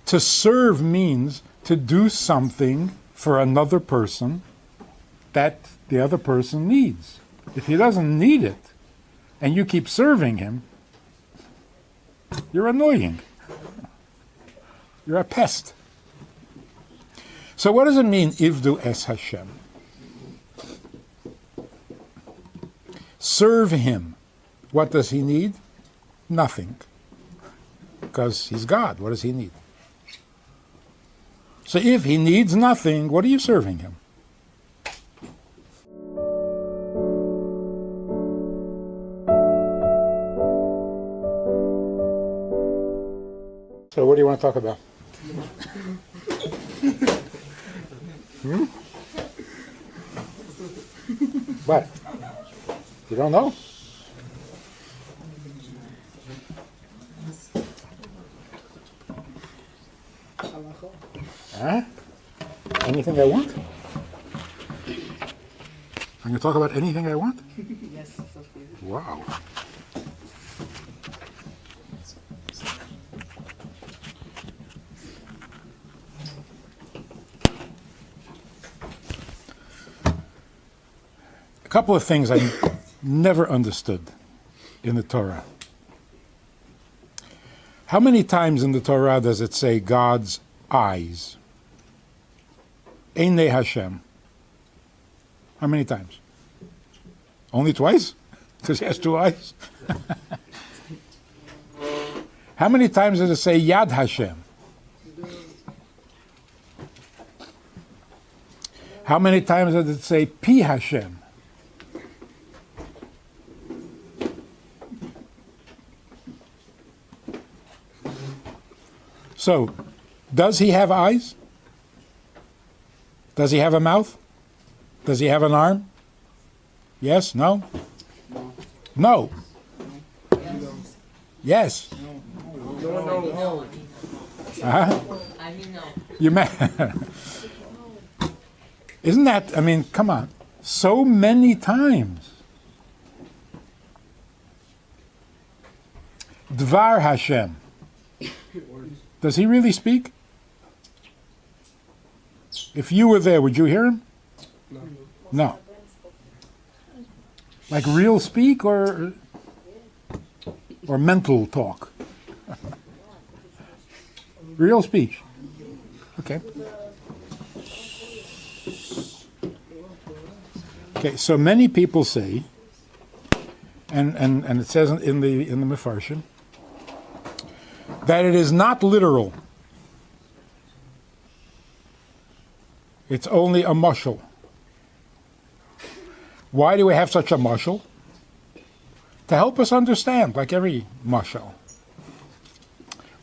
To serve means to do something for another person that the other person needs. If he doesn't need it, and you keep serving him, you're annoying. You're a pest. So what does it mean, Ivdu es Hashem? Serve him. What does he need? Nothing. Because he's God. What does he need? So if he needs nothing, what are you serving him? So what do you want to talk about? What? You don't know? Huh? Anything I want? I'm going to talk about anything I want? Yes. Wow. A couple of things I never understood in the Torah. How many times in the Torah does it say God's eyes? Einei Hashem. How many times? Only twice? Because he has two eyes? How many times does it say Yad Hashem? How many times does it say Pi Hashem? So, does he have eyes? Does he have a mouth? Does he have an arm? Yes? No? No. Yes. No. Uh-huh. I mean, no. You may. Isn't that, I mean, come on. So many times. Dvar Hashem. Does he really speak? If you were there, would you hear him? No. Like real speak or mental talk? Real speech. Okay. Okay, so many people say, and it says in the Mefarshim, that it is not literal. It's only a mashal. Why do we have such a mashal? To help us understand, like every mashal.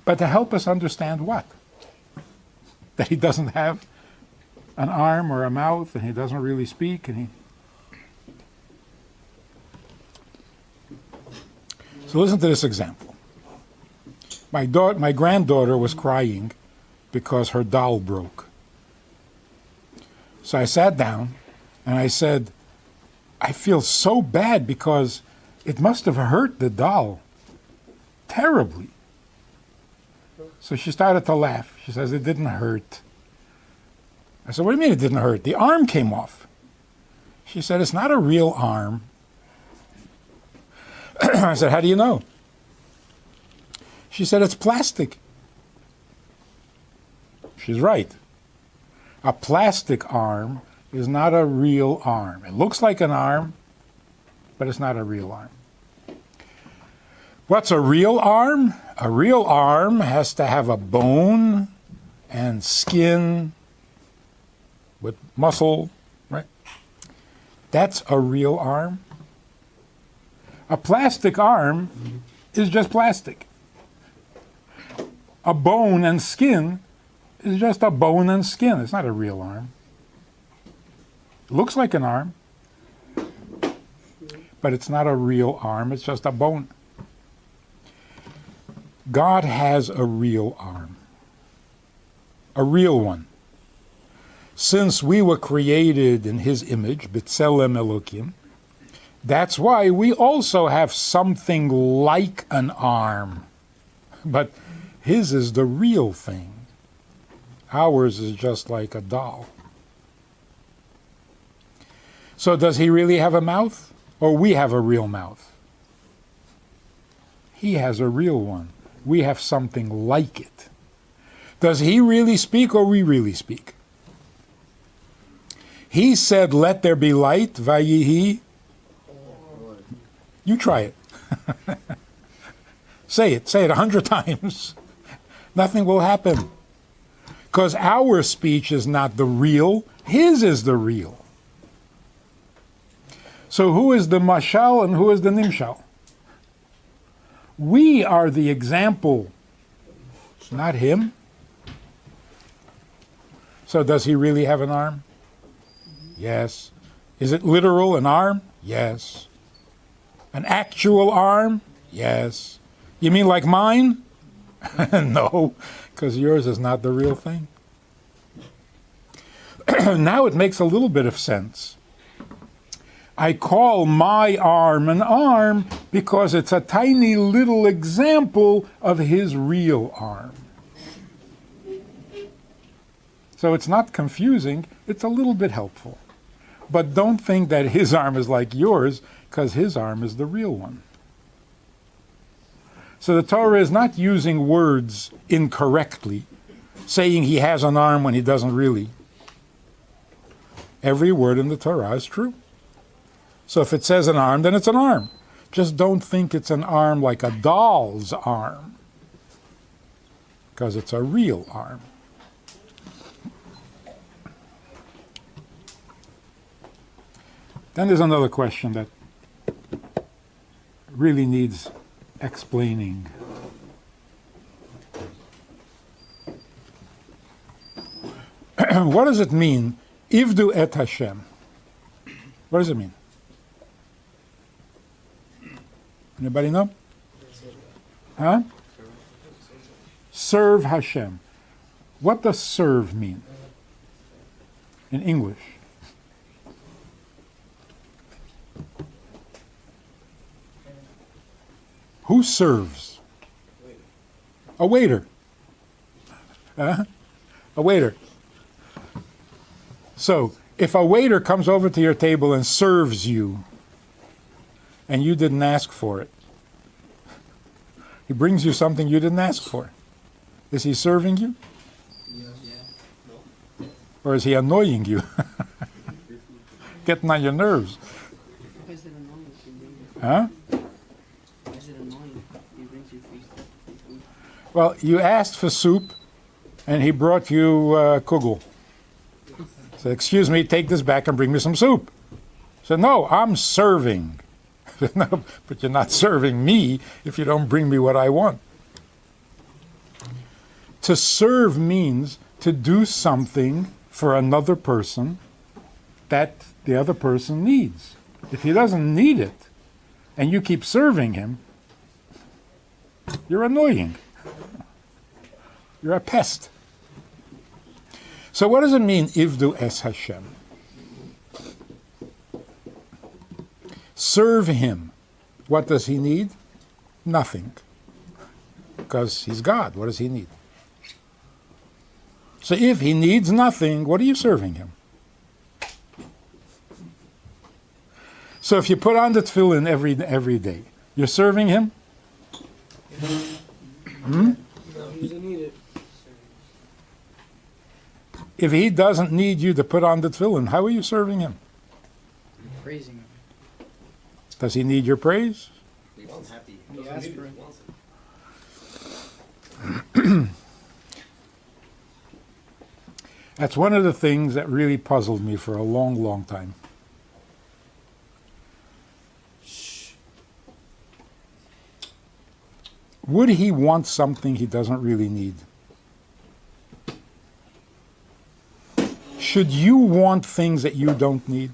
But to help us understand what? That he doesn't have an arm or a mouth, and he doesn't really speak, and he... So listen to this example. My granddaughter was crying because her doll broke. So I sat down and I said, I feel so bad because it must have hurt the doll terribly. So she started to laugh. She says, it didn't hurt. I said, what do you mean it didn't hurt? The arm came off. She said, it's not a real arm. I said, how do you know? She said, it's plastic. She's right. A plastic arm is not a real arm. It looks like an arm, but it's not a real arm. What's a real arm? A real arm has to have a bone and skin with muscle, right? That's a real arm. A plastic arm is just plastic. A bone and skin is just a bone and skin. It's not a real arm. It looks like an arm, but it's not a real arm. It's just a bone. God has a real arm, a real one. Since we were created in his image, B'Tselem Elokim, that's why we also have something like an arm. But his is the real thing. Ours is just like a doll. So does he really have a mouth? Or we have a real mouth? He has a real one. We have something like it. Does he really speak or we really speak? He said, let there be light, vayihi. You try it. Say it 100 times. Nothing will happen. Because our speech is not the real, his is the real. So who is the mashal and who is the nimshal? We are the example, not him. So does he really have an arm? Yes. Is it literal, an arm? Yes. An actual arm? Yes. You mean like mine? No, because yours is not the real thing. Now it makes a little bit of sense. I call my arm an arm because it's a tiny little example of his real arm. So it's not confusing, it's a little bit helpful. But don't think that his arm is like yours, because his arm is the real one. So the Torah is not using words incorrectly, saying he has an arm when he doesn't really. Every word in the Torah is true. So if it says an arm, then it's an arm. Just don't think it's an arm like a doll's arm, because it's a real arm. Then there's another question that really needs explaining. What does it mean, Ivdu et Hashem? What does it mean? Anybody know? Huh? Serve Hashem. What does serve mean in English? Who serves? A waiter. A waiter. So, if a waiter comes over to your table and serves you, and you didn't ask for it, he brings you something you didn't ask for, is he serving you? Or is he annoying you? Getting on your nerves. Huh? Well, you asked for soup, and he brought you kugel. Said, excuse me, take this back and bring me some soup. Said, no, I'm serving. Said, no, but you're not serving me if you don't bring me what I want. To serve means to do something for another person that the other person needs. If he doesn't need it, and you keep serving him, you're annoying. You're a pest. So what does it mean, Ivdu es Hashem? Serve him. What does he need? Nothing. Because he's God. What does he need? So if he needs nothing, what are you serving him? So if you put on the tefillin every day, you're serving him? Hmm? He doesn't need it. If he doesn't need you to put on the tefillin, how are you serving him? Praising him. Does he need your praise? He's happy. He asked for it. That's one of the things that really puzzled me for a long, long time. Would he want something he doesn't really need? Should you want things that you don't need?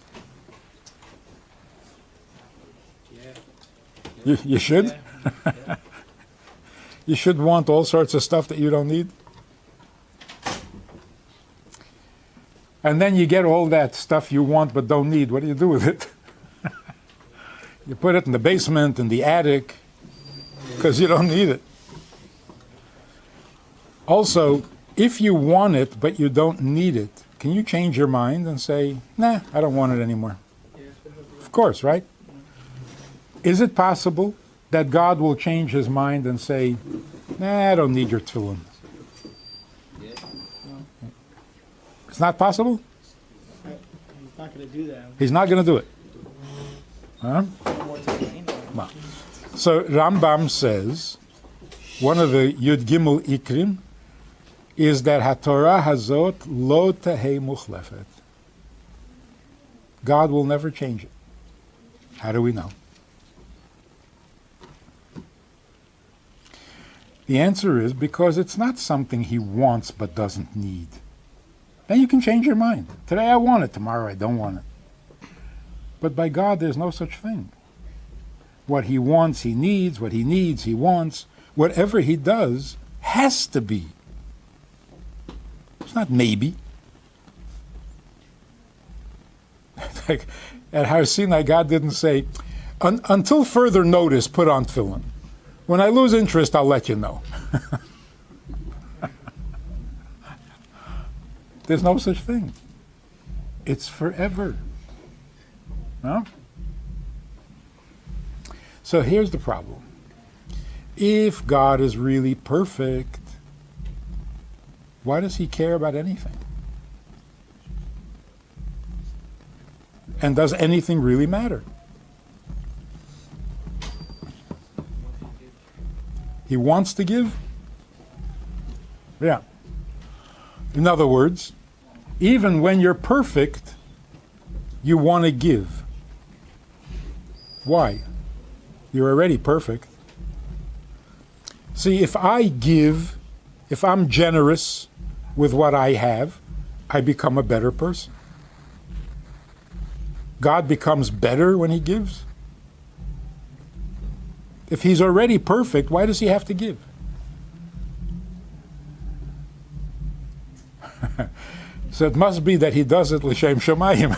Yeah. You should? Yeah. You should want all sorts of stuff that you don't need? And then you get all that stuff you want but don't need. What do you do with it? You put it in the basement, in the attic, because you don't need it. Also, If you want it but you don't need it, can you change your mind and say, nah, I don't want it anymore? Of course, right? Is it possible that God will change his mind and say, nah, I don't need your tefillin? It's not possible? He's not going to do that. He's not going to do it. Huh? No. So Rambam says, one of the Yud Gimel Ikrim is that HaTorah Hazot lo tehei muchlefet. God will never change it. How do we know? The answer is because it's not something he wants but doesn't need. Then you can change your mind. Today I want it, tomorrow I don't want it. But by God there's no such thing. What he wants, he needs. What he needs, he wants. Whatever he does has to be. It's not maybe. Like at Har Sinai, God didn't say, until further notice, put on tefillin. When I lose interest, I'll let you know. There's no such thing. It's forever. No? So here's the problem. If God is really perfect, why does he care about anything? And does anything really matter? He wants to give? Yeah. In other words, even when you're perfect, you want to give. Why? You're already perfect. See, if I give, if I'm generous with what I have, I become a better person. God becomes better when he gives. If he's already perfect, why does he have to give? So it must be that he does it l'shem shamayim.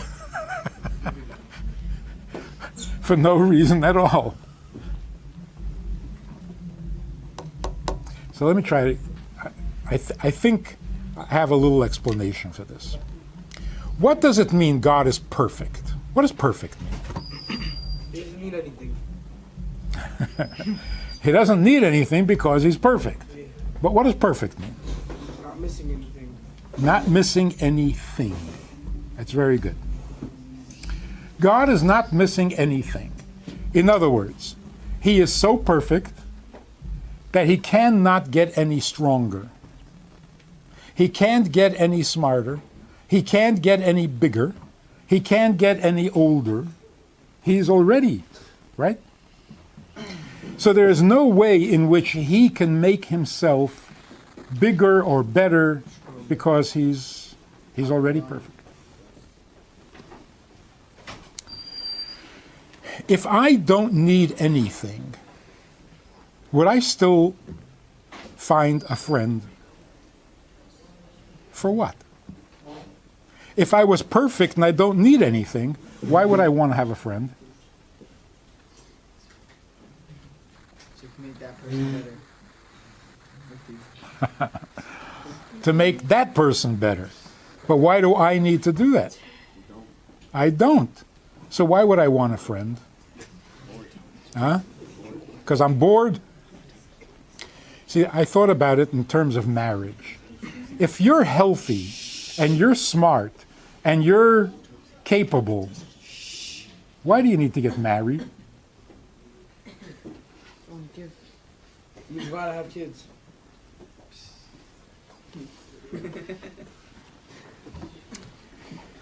For no reason at all. So let me try to, I think I have a little explanation for this. What does it mean God is perfect? What does perfect mean? He doesn't need anything. He doesn't need anything because he's perfect. But what does perfect mean? Not missing anything. Not missing anything. That's very good. God is not missing anything. In other words, he is so perfect that he cannot get any stronger. He can't get any smarter. He can't get any bigger. He can't get any older. He's already, right? So there is no way in which he can make himself bigger or better because he's already perfect. If I don't need anything, would I still find a friend? For what? If I was perfect and I don't need anything, why would I want to have a friend? So you can make that person better. To make that person better. But why do I need to do that? I don't. So why would I want a friend? Huh? Because I'm bored? See, I thought about it in terms of marriage. If you're healthy and you're smart and you're capable, why do you need to get married? You've got to have kids.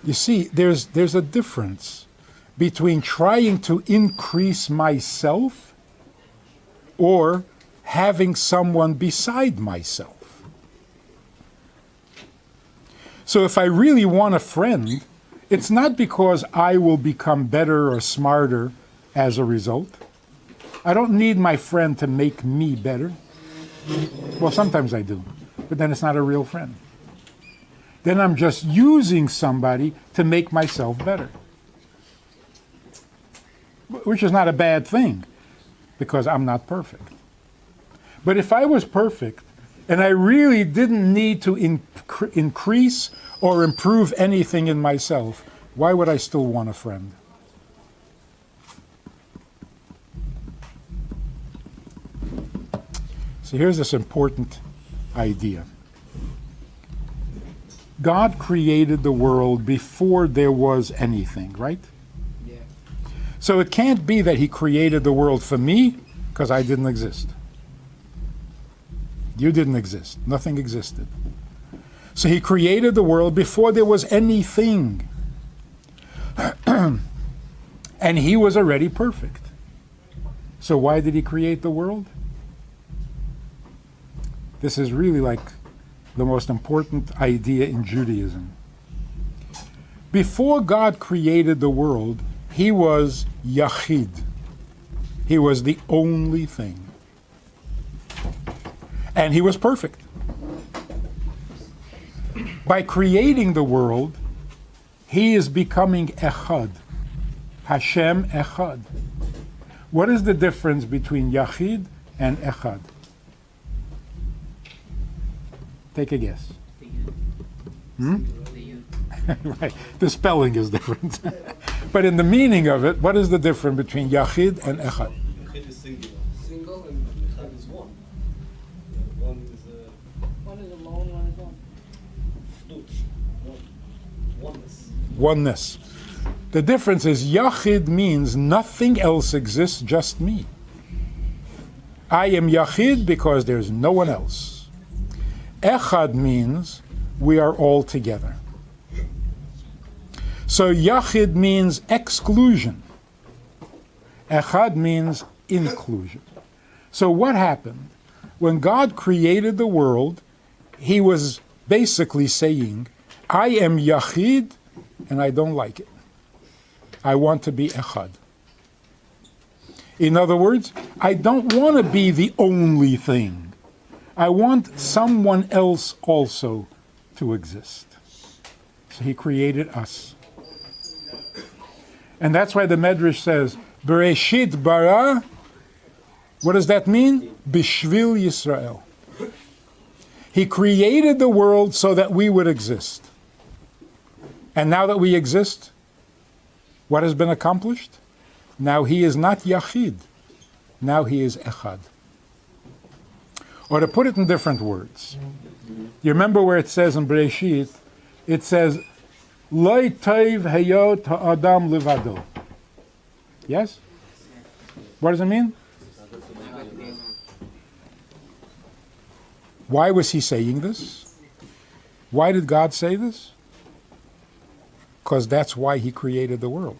You see, there's a difference between trying to increase myself or having someone beside myself. So if I really want a friend, it's not because I will become better or smarter as a result. I don't need my friend to make me better. Well, sometimes I do, but then it's not a real friend. Then I'm just using somebody to make myself better. Which is not a bad thing, because I'm not perfect. But if I was perfect, and I really didn't need to increase or improve anything in myself, why would I still want a friend? So here's this important idea. God created the world before there was anything, right? Yeah. So it can't be that he created the world for me because I didn't exist. You didn't exist. Nothing existed. So he created the world before there was anything. And he was already perfect. So why did he create the world? This is really like the most important idea in Judaism. Before God created the world, he was Yachid. He was the only thing. And he was perfect. By creating the world, he is becoming Echad. Hashem Echad. What is the difference between Yachid and Echad? Take a guess. Right. The spelling is different. But in the meaning of it, what is the difference between Yachid and Echad? Yachid is singular. Single and Echad is one. One is alone, one is one. oneness. Oneness. The difference is Yachid means nothing else exists, just me. I am Yachid because there's no one else. Echad means we are all together. So Yachid means exclusion. Echad means inclusion. So what happened? When God created the world, he was basically saying, I am Yachid and I don't like it. I want to be Echad. In other words, I don't want to be the only thing. I want someone else also to exist. So he created us. And that's why the Medrash says, Bereshit bara, what does that mean? Bishvil Yisrael. He created the world so that we would exist. And now that we exist, what has been accomplished? Now he is not Yachid. Now he is Echad. Or to put it in different words, you remember where it says in Bereshit, it says, Loi toiv hayot ha'adam levado. Yes? What does it mean? Why was he saying this? Why did God say this? Because that's why he created the world.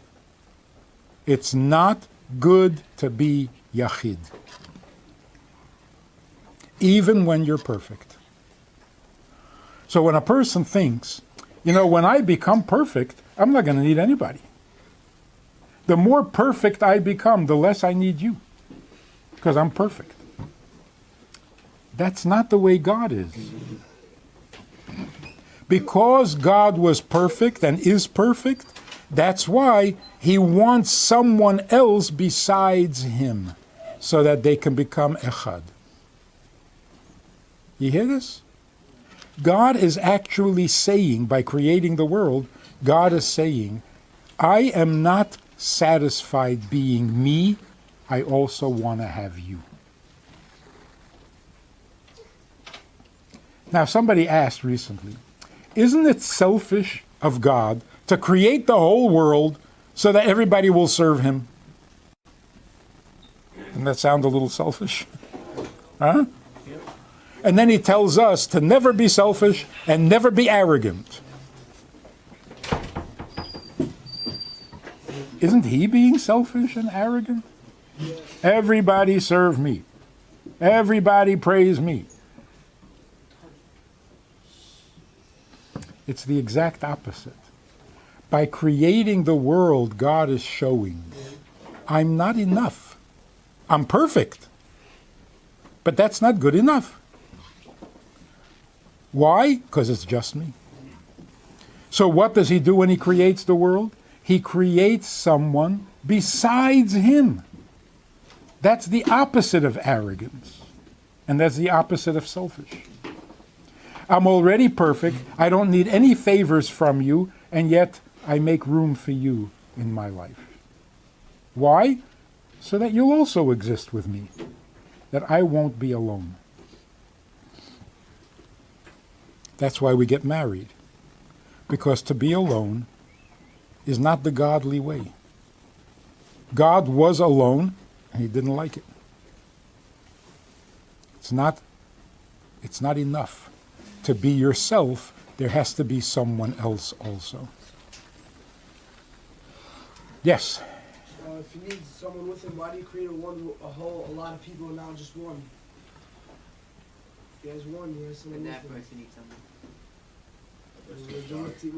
It's not good to be Yachid. Even when you're perfect. So when a person thinks, when I become perfect, I'm not going to need anybody. The more perfect I become, the less I need you. Because I'm perfect. That's not the way God is. Because God was perfect and is perfect, that's why he wants someone else besides him, so that they can become Echad. You hear this? God is actually saying, by creating the world, God is saying, I am not satisfied being me, I also want to have you. Now, somebody asked recently, isn't it selfish of God to create the whole world so that everybody will serve him? Doesn't that sound a little selfish? Huh? And then he tells us to never be selfish and never be arrogant. Isn't he being selfish and arrogant? Everybody serve me. Everybody praise me. It's the exact opposite. By creating the world, God is showing, I'm not enough. I'm perfect. But that's not good enough. Why? Because it's just me. So what does he do when he creates the world? He creates someone besides him. That's the opposite of arrogance. And that's the opposite of selfish. I'm already perfect. I don't need any favors from you, and yet I make room for you in my life. Why? So that you'll also exist with me, that I won't be alone. That's why we get married, because to be alone is not the godly way. God was alone, and he didn't like it. It's not enough. To be yourself, there has to be someone else also. Yes? If you need someone with him, why do you create a lot of people and now just one? He has one, he has someone And with that him. person needs someone.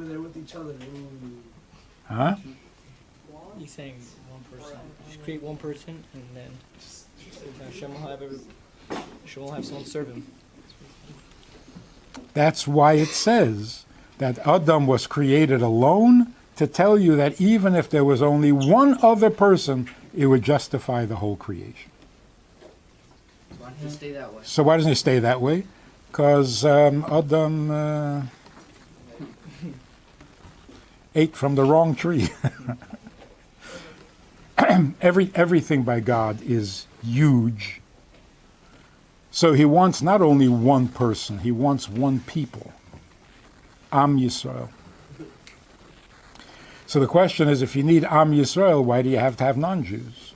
They're with each other. Huh? He's saying one person. Just create one person, and then Hashem will have someone serve him. That's why it says that Adam was created alone, to tell you that even if there was only one other person, it would justify the whole creation. Why don't you stay that way? So why doesn't he stay that way? Because Adam ate from the wrong tree. Everything by God is huge. So he wants not only one person, he wants one people. Am Yisrael. So the question is, if you need Am Yisrael, why do you have to have non-Jews?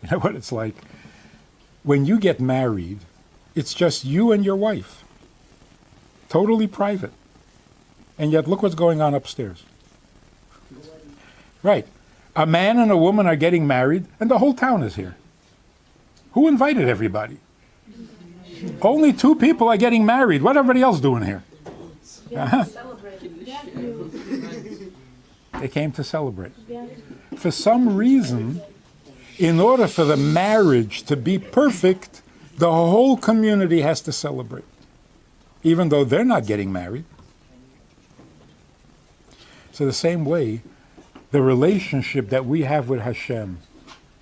You know what it's like? When you get married, it's just you and your wife. Totally private. And yet look what's going on upstairs. Right. A man and a woman are getting married, and the whole town is here. Who invited everybody? Only 2 people are getting married. What everybody else doing here? Uh-huh. They came to celebrate. For some reason, in order for the marriage to be perfect, the whole community has to celebrate, even though they're not getting married. So the same way, the relationship that we have with Hashem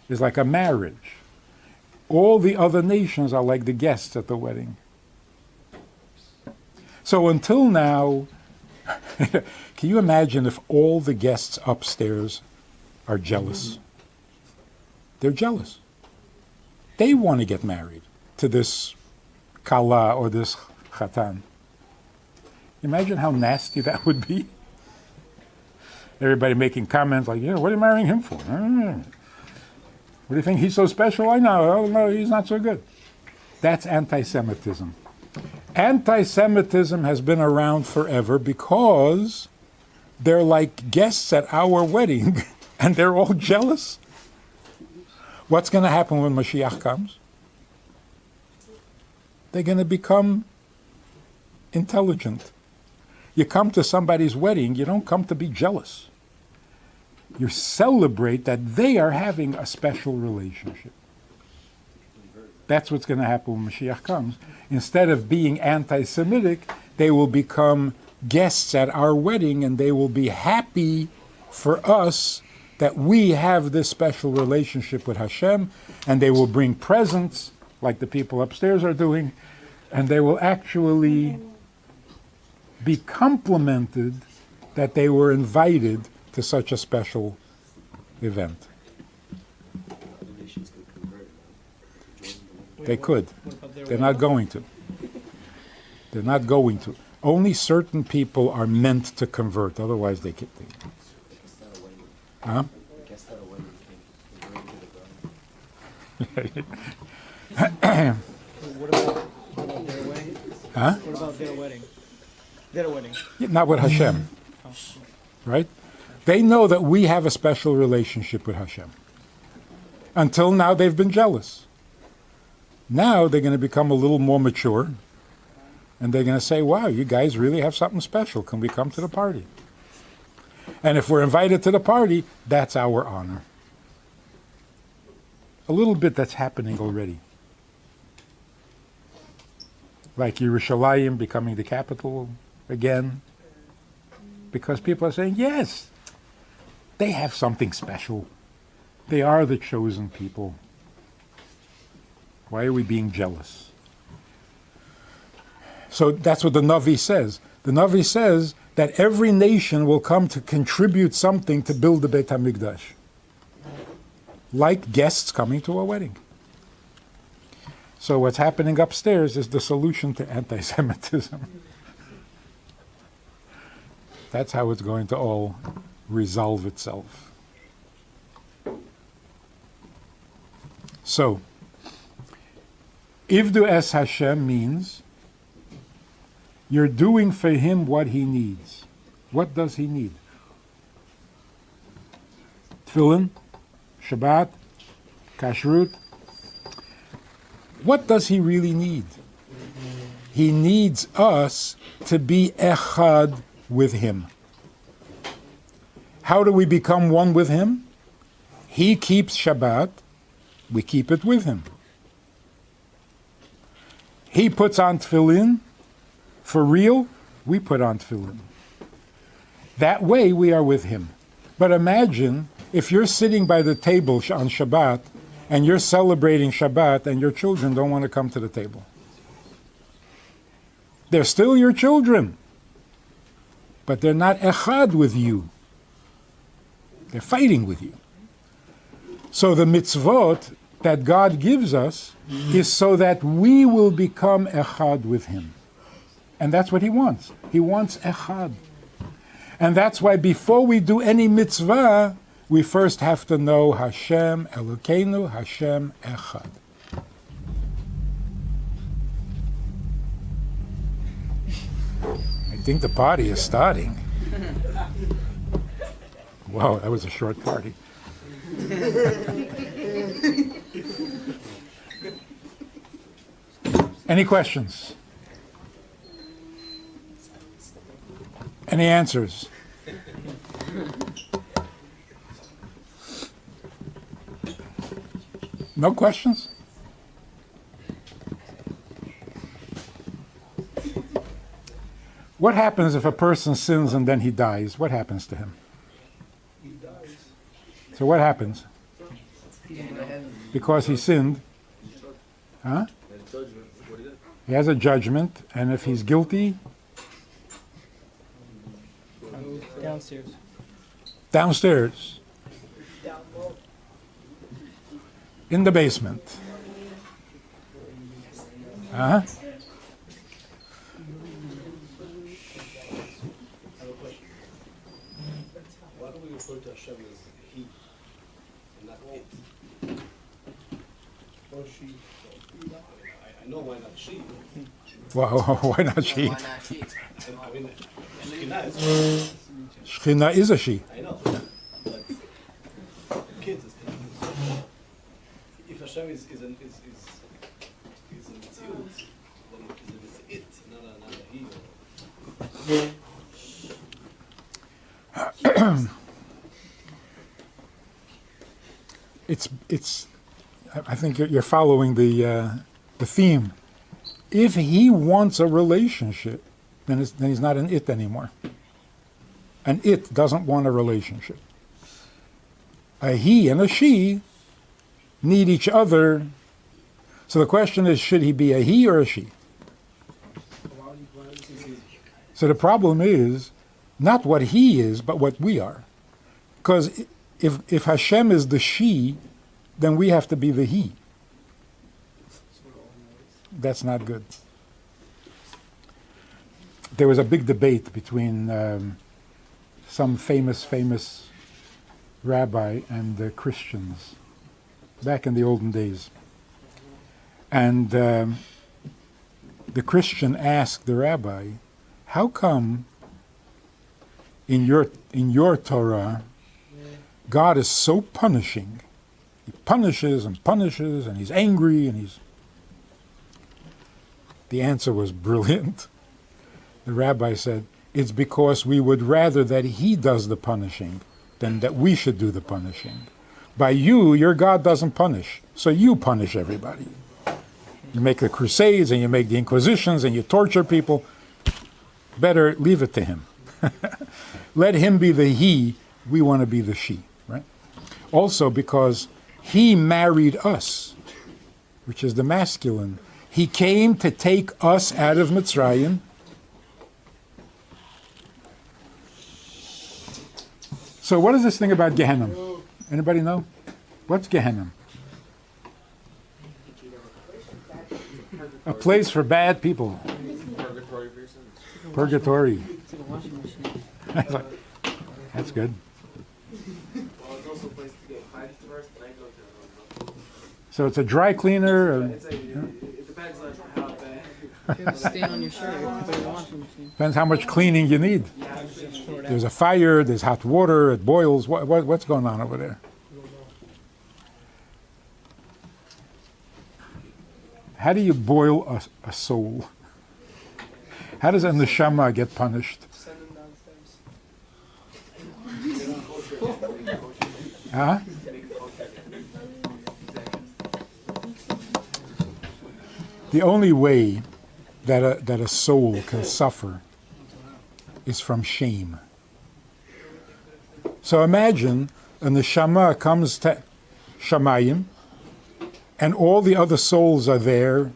is like a marriage. All the other nations are like the guests at the wedding. So until now, can you imagine if all the guests upstairs are jealous? They're jealous. They want to get married to this kala or this chatan. Imagine how nasty that would be. Everybody making comments like, yeah, what are you marrying him for? What do you think, he's so special? I know. Oh, no, he's not so good. That's anti-Semitism. Anti-Semitism has been around forever because they're like guests at our wedding and they're all jealous. What's going to happen when Mashiach comes? They're going to become intelligent. You come to somebody's wedding, you don't come to be jealous. You celebrate that they are having a special relationship. That's what's going to happen when Mashiach comes. Instead of being anti-Semitic, they will become guests at our wedding, and they will be happy for us that we have this special relationship with Hashem, and they will bring presents, like the people upstairs are doing, and they will actually be complimented that they were invited to such a special event. Other nations could convert now. They could. What about their They're way? not going to. They're not going to. Only certain people are meant to convert. Otherwise, they can't. Guess that a wedding. Huh? Guess that a wedding came to the bride. What about their wedding? Huh? What about their wedding? Their wedding. Not with Hashem. Right? They know that we have a special relationship with Hashem. Until now, they've been jealous. Now they're going to become a little more mature, and they're going to say, wow, you guys really have something special. Can we come to the party? And if we're invited to the party, that's our honor. A little bit that's happening already. Like Yerushalayim becoming the capital again. Because people are saying, yes, they have something special. They are the chosen people. Why are we being jealous? So that's what the Navi says. The Navi says that every nation will come to contribute something to build the Beit HaMikdash. Like guests coming to a wedding. So what's happening upstairs is the solution to anti-Semitism. That's how it's going to all resolve itself. So, Ivdu es Hashem means you're doing for him what he needs. What does he need? Tefillin, Shabbat, Kashrut. What does he really need? He needs us to be echad with him. How do we become one with him? He keeps Shabbat, we keep it with him. He puts on tefillin, for real, we put on tefillin. That way we are with him. But imagine if you're sitting by the table on Shabbat and you're celebrating Shabbat and your children don't want to come to the table. They're still your children, but they're not echad with you. They're fighting with you. So the mitzvot that God gives us is so that we will become echad with him. And that's what he wants. He wants echad. And that's why before we do any mitzvah, we first have to know Hashem Elokeinu, Hashem Echad. I think the party is starting. Wow, that was a short party. Any questions? Any answers? No questions? What happens if a person sins and then he dies? What happens to him? He dies. So what happens? Can't go to heaven. Because he sinned, huh? He has a judgment, and if he's guilty, Downstairs. downstairs, Down low. in the basement. Huh? Why do we refer to Hashem as he and not it? Or she. I know why not she. Well, why not she? Why not she? I mean, Shekhinah is Shekhinah is a she. I know. But kids is if Hashem is a mitzvot, then it's it, not a he. It's. I think you're following the theme. If he wants a relationship, then he's not an it anymore. An it doesn't want a relationship. A he and a she need each other. So the question is, should he be a he or a she? So the problem is not what he is, but what we are. Because if Hashem is the she, then we have to be the he. That's not good. There was a big debate between some famous rabbi and the Christians back in the olden days. And the Christian asked the rabbi, how come in your Torah God is so punishing? He punishes and he's angry and he's... The answer was brilliant. The rabbi said, it's because we would rather that he does the punishing than that we should do the punishing. By you, your God doesn't punish, so you punish everybody. You make the Crusades and you make the Inquisitions and you torture people. Better leave it to him. Let him be the he, we want to be the she, right? Also because he married us. which is the masculine. He came to take us out of Mitzrayim. So what is this thing about Gehenna? Anybody know? What's Gehenna? A place for bad people. Purgatory for your sins. Purgatory. It's like a washing machine. That's good. Well, it's also a place to get cleansed first, then go to another. So it's a dry cleaner. It's a, it depends on how bad. If you have a stain on your shirt, you have to put it in the washing machine. Depends how much cleaning you need. There's a fire, there's hot water, it boils. What's going on over there? How do you boil a soul? How does a neshama get punished? Send them downstairs. Huh? The only way that a soul can suffer is from shame. So imagine a neshama comes to Shamayim, and all the other souls are there,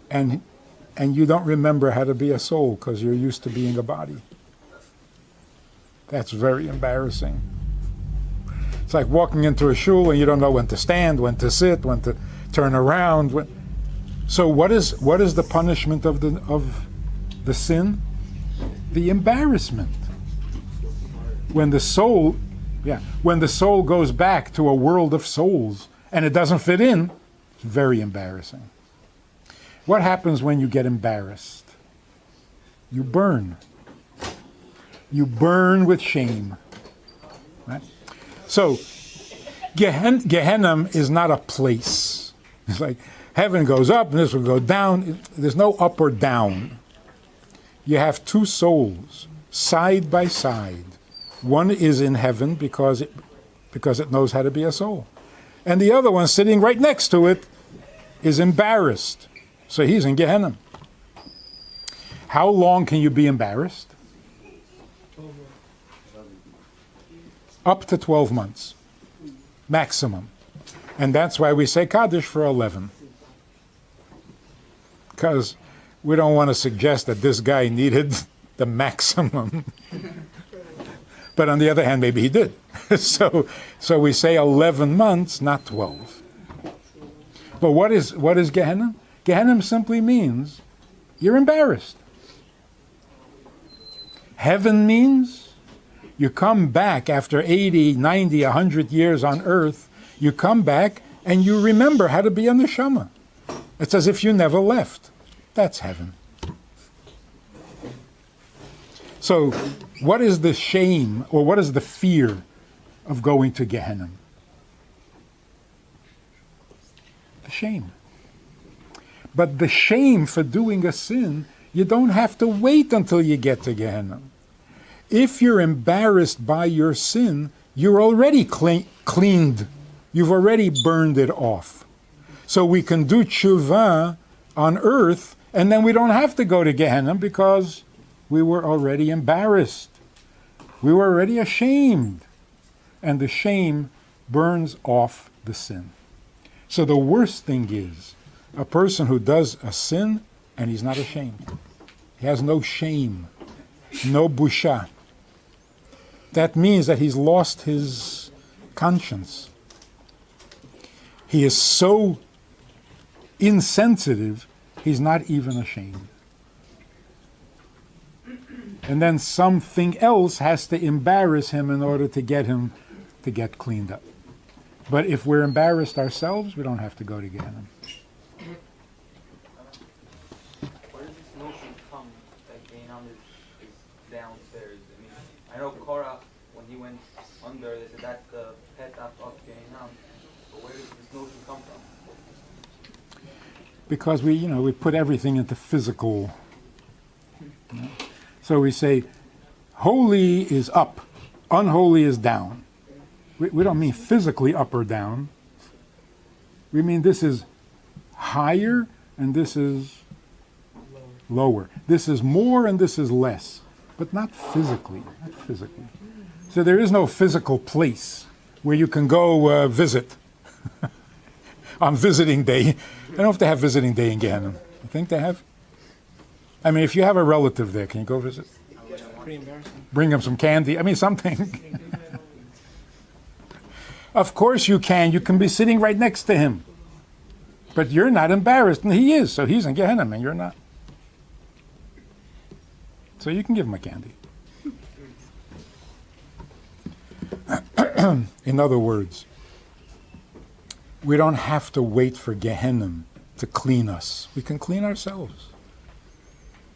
and you don't remember how to be a soul because you're used to being a body. That's very embarrassing. It's like walking into a shul and you don't know when to stand, when to sit, when to turn around. So what is the punishment of the sin? The embarrassment. When the soul goes back to a world of souls and it doesn't fit in, it's very embarrassing. What happens when you get embarrassed? You burn. You burn with shame. Right? So, Gehenna is not a place. It's like heaven goes up and this will go down. There's no up or down. You have two souls side by side. One is in heaven because it knows how to be a soul. And the other one sitting right next to it is embarrassed. So he's in Gehenna. How long can you be embarrassed? Up to 12 months, maximum. And that's why we say Kaddish for 11. Because we don't want to suggest that this guy needed the maximum. But on the other hand, maybe he did. So we say 11 months, not 12. But what is Gehenna? Gehenna simply means you're embarrassed. Heaven means you come back after 80, 90, 100 years on earth, you come back and you remember how to be a neshama. It's as if you never left. That's heaven. So what is the shame or what is the fear of going to Gehenna? The shame. But the shame for doing a sin, you don't have to wait until you get to Gehenna. If you're embarrassed by your sin, you're already cleaned. You've already burned it off. So we can do tshuva on earth, and then we don't have to go to Gehenna because we were already embarrassed. We were already ashamed. And the shame burns off the sin. So the worst thing is a person who does a sin and he's not ashamed. He has no shame, no busha. That means that he's lost his conscience. He is so insensitive, he's not even ashamed. And then something else has to embarrass him in order to get him to get cleaned up. But if we're embarrassed ourselves, we don't have to go to Gehenna. Where does this notion come that Gehenna is downstairs? I mean, I know Korah, when he went under, they said that's the pet of Gehenna. But where does this notion come from? Because we put everything into physical. So we say, holy is up, unholy is down. We don't mean physically up or down. We mean this is higher and this is lower. This is more and this is less, but not physically. Not physically. So there is no physical place where you can go visit. on visiting day. I don't know if they have visiting day in Gehenna. You think they have? I mean, if you have a relative there, can you go visit? Pretty embarrassing. Bring them some candy. I mean, something. Of course you can. You can be sitting right next to him. But you're not embarrassed, and he is. So he's in Gehenna, and you're not. So you can give him a candy. In other words, we don't have to wait for Gehenna to clean us. We can clean ourselves.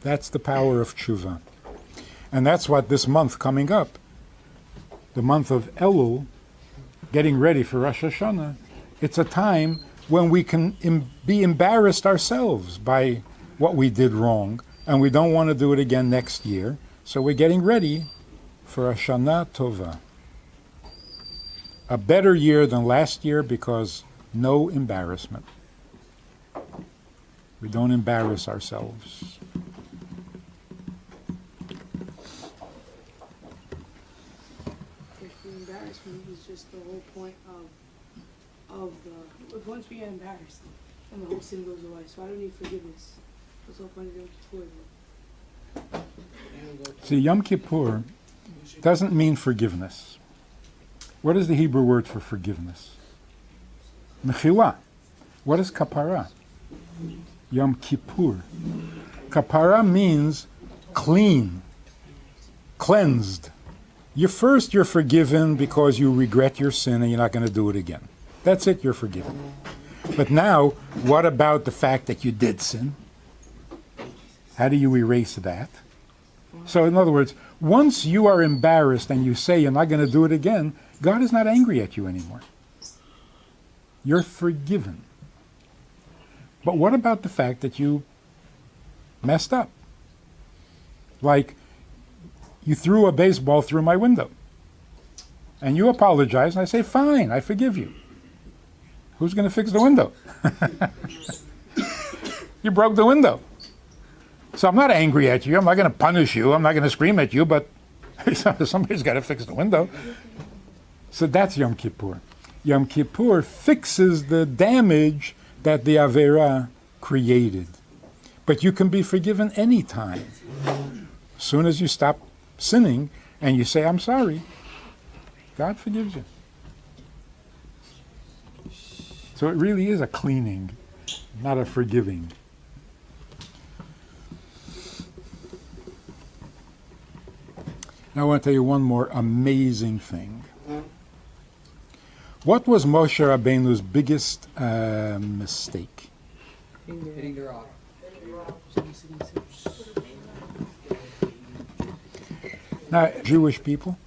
That's the power of tshuva. And that's what this month coming up, the month of Elul, getting ready for Rosh Hashanah, it's a time when we can be embarrassed ourselves by what we did wrong, and we don't want to do it again next year. So we're getting ready for a Shana Tova. A better year than last year because no embarrassment. We don't embarrass ourselves. If the embarrassment is just the whole point of the, if once we get embarrassed, then the whole sin goes away. So I don't need forgiveness. What's the whole point of Yom Kippur? See, Yom Kippur doesn't mean forgiveness. What is the Hebrew word for forgiveness? Mechila. What is kapara? Yom Kippur. Kapara means clean, cleansed. You're forgiven because you regret your sin and you're not going to do it again. That's it, you're forgiven. But now, what about the fact that you did sin? How do you erase that? So in other words, once you are embarrassed and you say you're not going to do it again, God is not angry at you anymore. You're forgiven. But what about the fact that you messed up? Like, you threw a baseball through my window. And you apologize, and I say, fine, I forgive you. Who's going to fix the window? You broke the window. So I'm not angry at you. I'm not going to punish you. I'm not going to scream at you, but somebody's got to fix the window. So that's Yom Kippur. Yom Kippur fixes the damage that the Avera created. But you can be forgiven any time. As soon as you stop sinning and you say, I'm sorry, God forgives you. So it really is a cleaning, not a forgiving. Now I want to tell you one more amazing thing. What was Moshe Rabbeinu's biggest mistake? Hitting the rock. Now, Jewish people,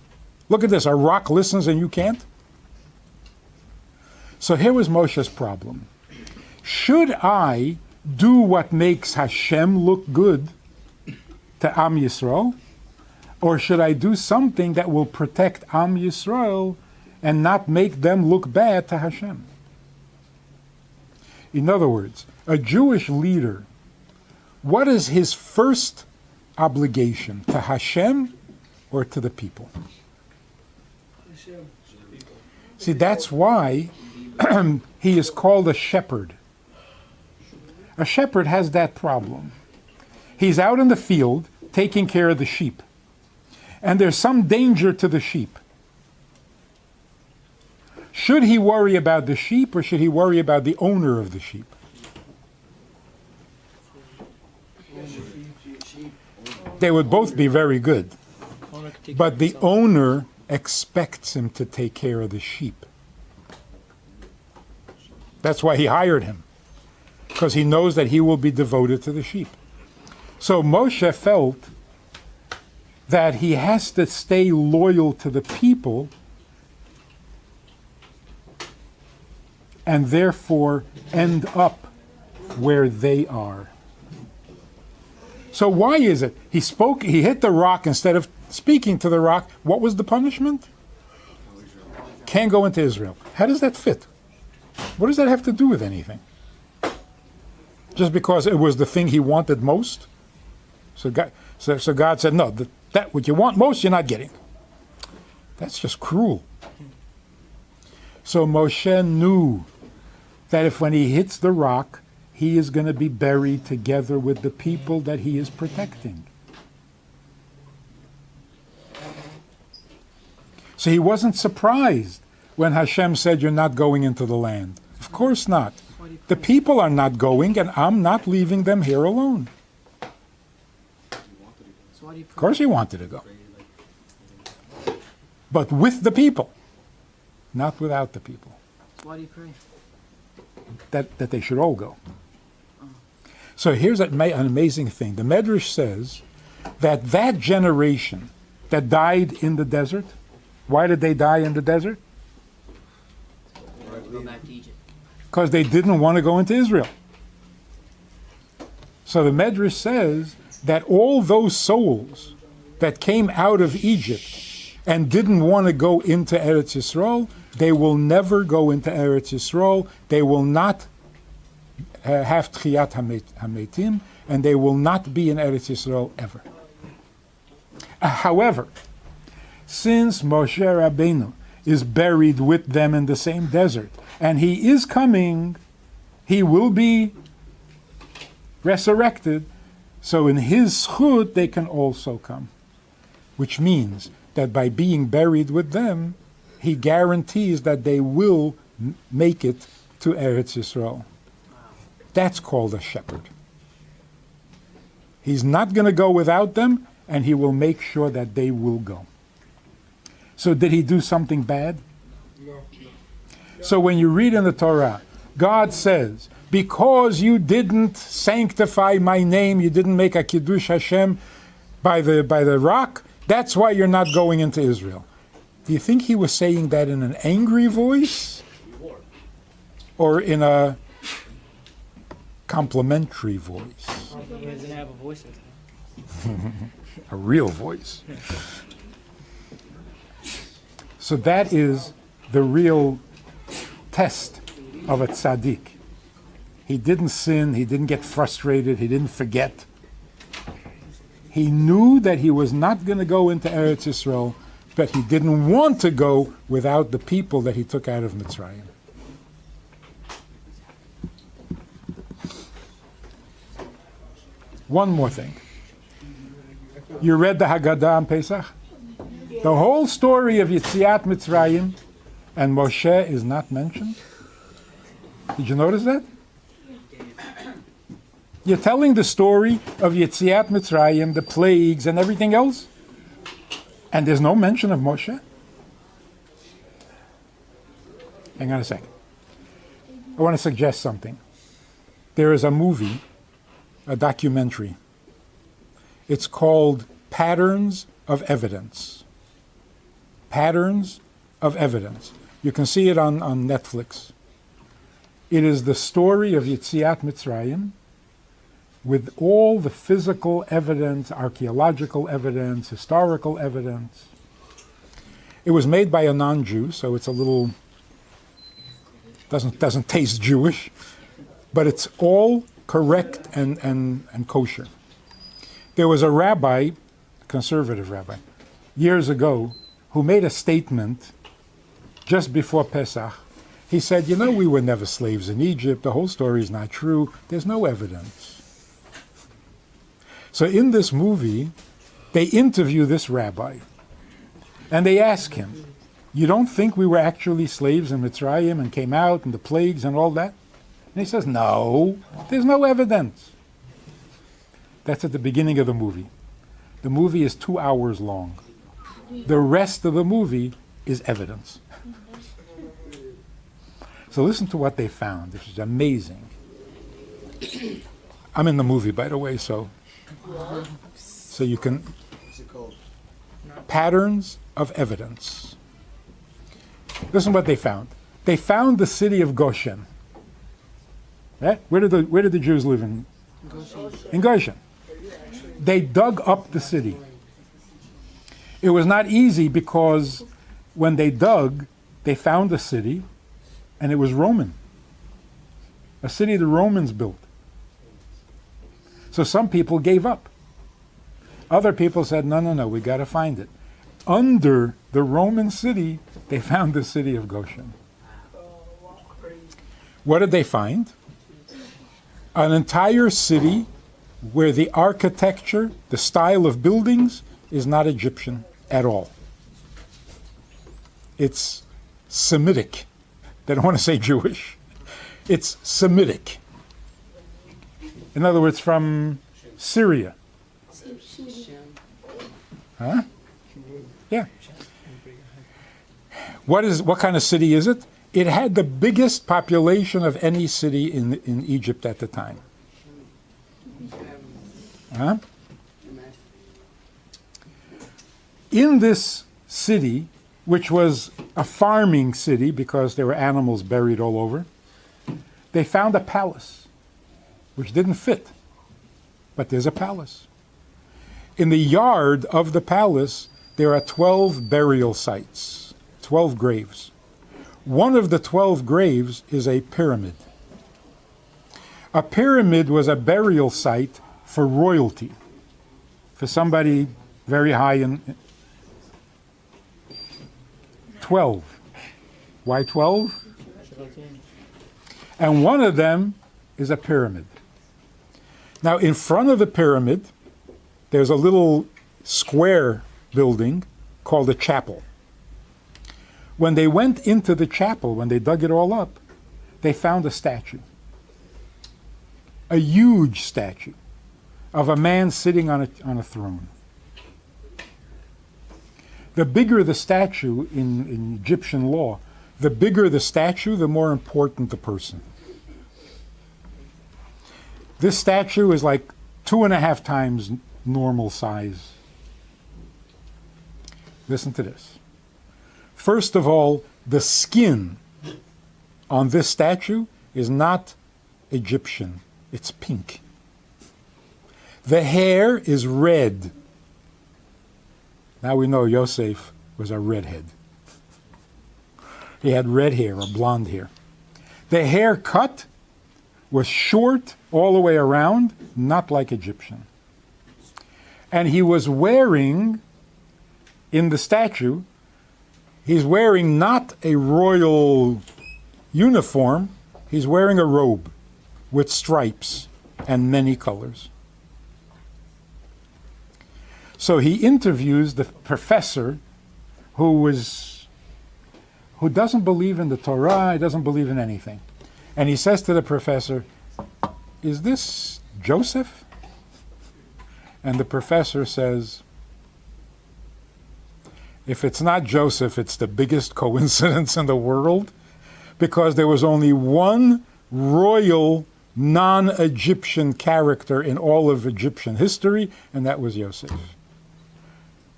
look at this. A rock listens and you can't? So here was Moshe's problem. Should I do what makes Hashem look good to Am Yisrael? Or should I do something that will protect Am Yisrael and not make them look bad to Hashem? In other words, a Jewish leader, what is his first obligation? To Hashem or to the people? Hashem. See, that's why he is called a shepherd. A shepherd has that problem. He's out in the field taking care of the sheep. And there's some danger to the sheep. Should he worry about the sheep or should he worry about the owner of the sheep? They would both be very good. But the owner expects him to take care of the sheep. That's why he hired him, because he knows that he will be devoted to the sheep. So Moshe felt that he has to stay loyal to the people and therefore end up where they are. So why is it? He hit the rock instead of speaking to the rock. What was the punishment? Can't go into Israel. How does that fit? What does that have to do with anything? Just because it was the thing he wanted most? So God said, no, that what you want most, you're not getting. That's just cruel. So Moshe knew that if when he hits the rock, he is going to be buried together with the people that he is protecting. So he wasn't surprised when Hashem said, you're not going into the land. Of course not. The people are not going, and I'm not leaving them here alone. So why do you Of course he wanted to go. But with the people, not without the people. Why do you pray? That they should all go. So here's an amazing thing. The Medrash says that generation that died in the desert, why did they die in the desert? Go back to Egypt. Because they didn't want to go into Israel. So the Medrash says that all those souls that came out of Egypt and didn't want to go into Eretz Yisrael, they will never go into Eretz Yisrael. They will not have Tchiyat HaMetim, and they will not be in Eretz Yisrael ever. However, since Moshe Rabbeinu is buried with them in the same desert, and he is coming, he will be resurrected, so in his zchut they can also come. Which means that by being buried with them, he guarantees that they will make it to Eretz Yisrael. That's called a shepherd. He's not going to go without them, and he will make sure that they will go. So did he do something bad? No. So when you read in the Torah, God says, because you didn't sanctify my name, you didn't make a Kiddush Hashem by the rock, that's why you're not going into Israel. Do you think he was saying that in an angry voice? Or in a complimentary voice? He doesn't have a voice. A real voice. So that is the real test of a tzaddik. He didn't sin, he didn't get frustrated, he didn't forget. He knew that he was not going to go into Eretz Yisrael, but he didn't want to go without the people that he took out of Mitzrayim. One more thing. You read the Haggadah on Pesach? The whole story of Yetziat Mitzrayim and Moshe is not mentioned. Did you notice that? You're telling the story of Yetziat Mitzrayim, the plagues and everything else, and there's no mention of Moshe? Hang on a second. I want to suggest something. There is a movie, a documentary. It's called Patterns of Evidence. Patterns of Evidence. You can see it on Netflix. It is the story of Yetziat Mitzrayim with all the physical evidence, archaeological evidence, historical evidence. It was made by a non-Jew, so it's a little, doesn't taste Jewish, but it's all correct and kosher. There was a rabbi, conservative rabbi, years ago, who made a statement just before Pesach. He said, you know, we were never slaves in Egypt. The whole story is not true. There's no evidence. So in this movie, they interview this rabbi. And they ask him, you don't think we were actually slaves in Mitzrayim and came out and the plagues and all that? And he says, no, there's no evidence. That's at the beginning of the movie. The movie is 2 hours long. The rest of the movie is evidence. So listen to what they found. This is amazing. I'm in the movie, by the way, so you can... What's it called? Patterns of Evidence. Listen what they found. They found the city of Goshen. Eh? Where did the Jews live in? In Goshen. They dug up the city. It was not easy because when they dug, they found a city, and it was Roman. A city the Romans built. So some people gave up. Other people said, no, we got to find it. Under the Roman city, they found the city of Goshen. What did they find? An entire city where the architecture, the style of buildings, is not Egyptian at all. It's Semitic. They don't want to say Jewish. It's Semitic. In other words, from Syria. Huh? Yeah. What kind of city is it? It had the biggest population of any city in Egypt at the time. Huh? In this city, which was a farming city because there were animals buried all over, they found a palace, which didn't fit, but there's a palace. In the yard of the palace, there are 12 burial sites, 12 graves. One of the 12 graves is a pyramid. A pyramid was a burial site for royalty, for somebody very high in. 12. Why 12? And one of them is a pyramid. Now, in front of the pyramid, there's a little square building called a chapel. When they went into the chapel, when they dug it all up, they found a statue. A huge statue of a man sitting on a throne. The bigger the statue in Egyptian law, the bigger the statue, the more important the person. This statue is like 2.5 times normal size. Listen to this. First of all, the skin on this statue is not Egyptian, it's pink. The hair is red. Now we know Yosef was a redhead. He had red hair or blonde hair. The haircut was short all the way around, not like Egyptian. And he was wearing, in the statue, he's wearing not a royal uniform, he's wearing a robe with stripes and many colors. So he interviews the professor who doesn't believe in the Torah, he doesn't believe in anything. And he says to the professor, "Is this Joseph?" And the professor says, "If it's not Joseph, it's the biggest coincidence in the world, because there was only one royal non-Egyptian character in all of Egyptian history, and that was Joseph."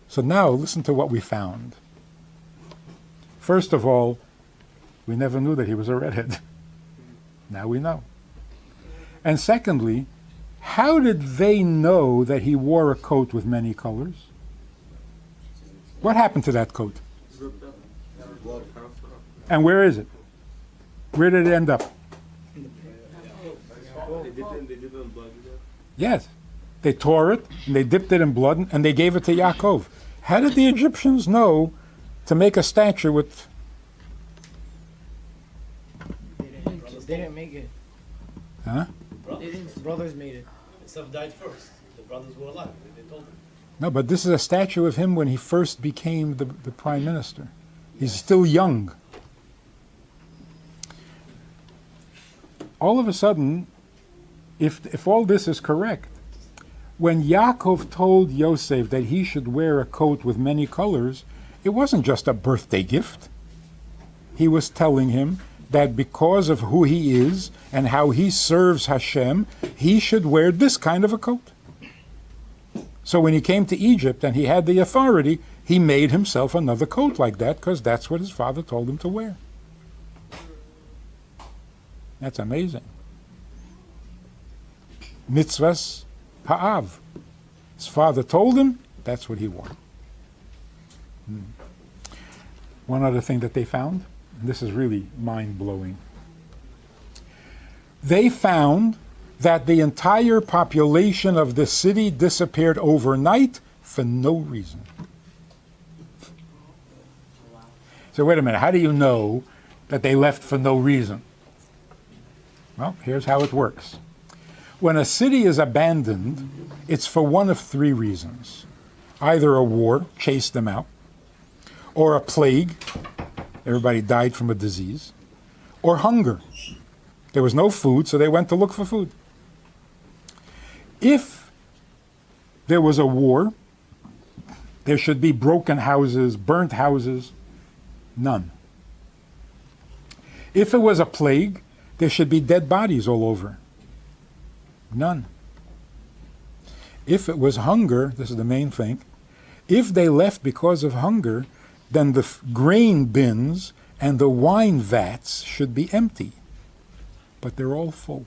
So now listen to what we found. First of all, we never knew that he was a redhead. Now we know. And secondly, how did they know that he wore a coat with many colors? What happened to that coat? And where is it? Where did it end up? They dipped it in blood. Yes. They tore it, and they dipped it in blood, and they gave it to Yaakov. How did the Egyptians know to make a statue with... They didn't make it. Huh? The brothers made it. Yosef died first. The brothers were alive. They told him. No, but this is a statue of him when he first became the prime minister. He's still young. All of a sudden, if all this is correct, when Yaakov told Yosef that he should wear a coat with many colors, it wasn't just a birthday gift. He was telling him that because of who he is and how he serves Hashem, he should wear this kind of a coat. So when he came to Egypt and he had the authority, he made himself another coat like that because that's what his father told him to wear. That's amazing. Mitzvahs ha'av. His father told him, that's what he wore. One other thing that they found, and this is really mind-blowing. They found that the entire population of the city disappeared overnight for no reason. So wait a minute, how do you know that they left for no reason? Well, here's how it works. When a city is abandoned, it's for one of three reasons. Either a war chased them out, or a plague, everybody died from a disease, or hunger. There was no food, so they went to look for food. If there was a war, there should be broken houses, burnt houses, none. If it was a plague, there should be dead bodies all over. None. If it was hunger, this is the main thing, if they left because of hunger, then the grain bins and the wine vats should be empty. But they're all full.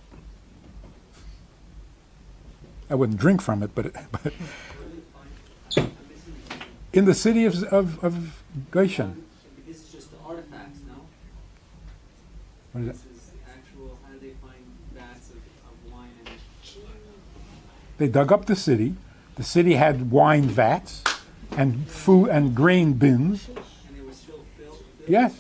I wouldn't drink from it, but in the city of Goshen. This is just the artifacts, no? What is This that? is actual, how do they find vats of wine and... They dug up the city. The city had wine vats and food and grain bins. And they were still filled? Yes.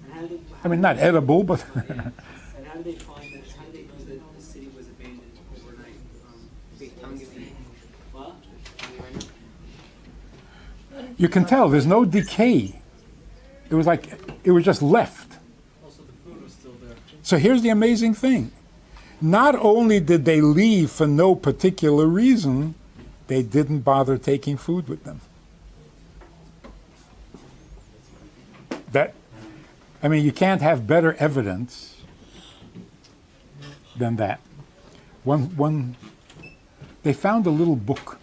And how did, I mean, not edible, but and how did they find that, how did they know that the city was abandoned overnight? What? you can tell there's no decay. It was like it was just left. Also, the food was still there. So here's the amazing thing. Not only did they leave for no particular reason, they didn't bother taking food with them. I mean, you can't have better evidence than that. They found a little book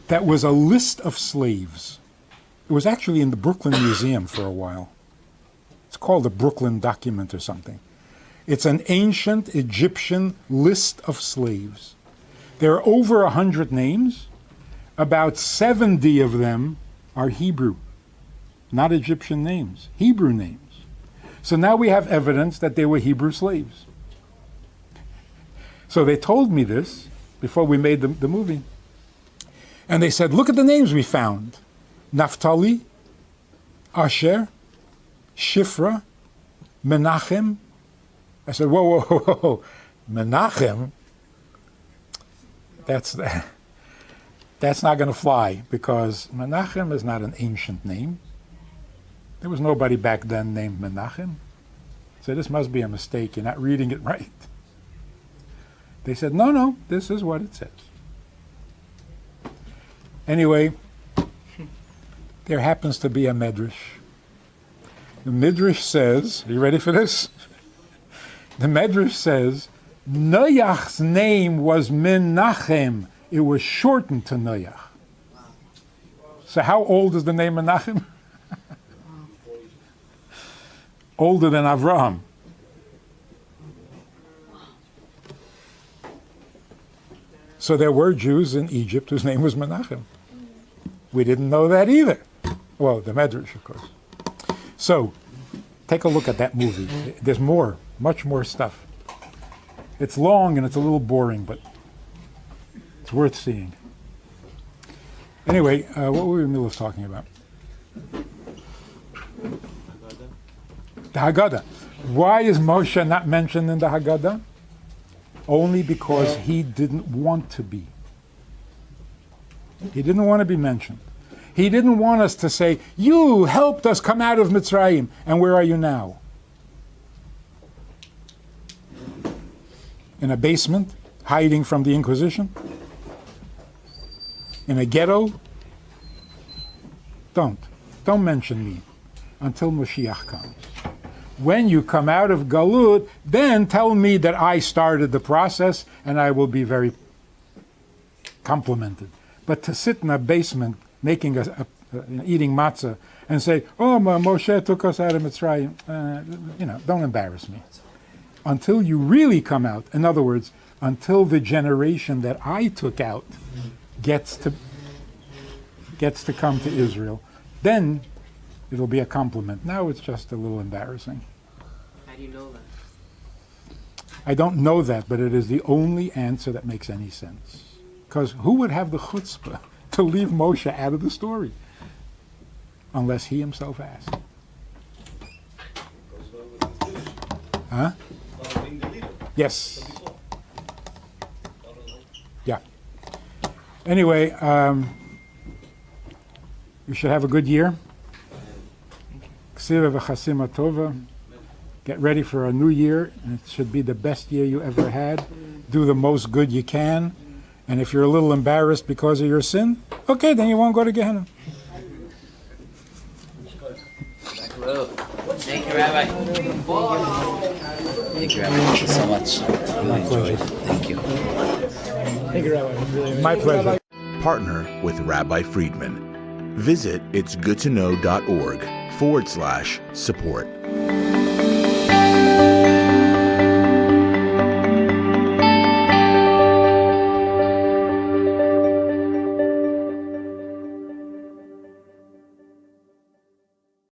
that was a list of slaves. It was actually in the Brooklyn Museum for a while. It's called the Brooklyn Document or something. It's an ancient Egyptian list of slaves. There are over 100 names. About 70 of them are Hebrew, not Egyptian names, Hebrew names. So now we have evidence that they were Hebrew slaves. So they told me this before we made the movie. And they said, look at the names we found. Naphtali, Asher, Shifra, Menachem. I said, whoa, whoa, whoa, whoa. Menachem? That's not going to fly, because Menachem is not an ancient name. There was nobody back then named Menachem. So this must be a mistake. You're not reading it right. They said, no, this is what it says. Anyway, there happens to be a medrash. The medrash says, are you ready for this? The medrash says, Noach's name was Menachem. It was shortened to Noach. So how old is the name Menachem? Older than Avraham. So there were Jews in Egypt whose name was Menachem. We didn't know that either. Well, the Medrash, of course. So, take a look at that movie. There's more, much more stuff. It's long and it's a little boring, but it's worth seeing. Anyway, what were we in the middle of talking about? The Haggadah. Why is Moshe not mentioned in the Haggadah? Only because he didn't want to be. He didn't want to be mentioned. He didn't want us to say, you helped us come out of Mitzrayim, and where are you now? In a basement, hiding from the Inquisition? In a ghetto? Don't mention me until Mashiach comes. When you come out of Galut, then tell me that I started the process, and I will be very complimented. But to sit in a basement making eating matzah and say, oh, Moshe took us out of Mitzrayim, don't embarrass me. Until you really come out, in other words, until the generation that I took out gets to come to Israel, then it'll be a compliment. Now it's just a little embarrassing. How do you know that? I don't know that, but it is the only answer that makes any sense. Because who would have the chutzpah to leave Moshe out of the story? Unless he himself asked. Huh? Well, Yes. Yeah. Anyway, you should have a good year. Ksiva v'chasima tova. Get ready for a new year, and it should be the best year you ever had. Do the most good you can. And if you're a little embarrassed because of your sin, okay, then you won't go to Gehenna. Thank you, Rabbi. Thank you, Rabbi. Thank you so much. My pleasure. Thank you. Thank you, Rabbi. Really My pleasure. Partner with Rabbi Friedman. Visit itsgoodtoknow.org/support.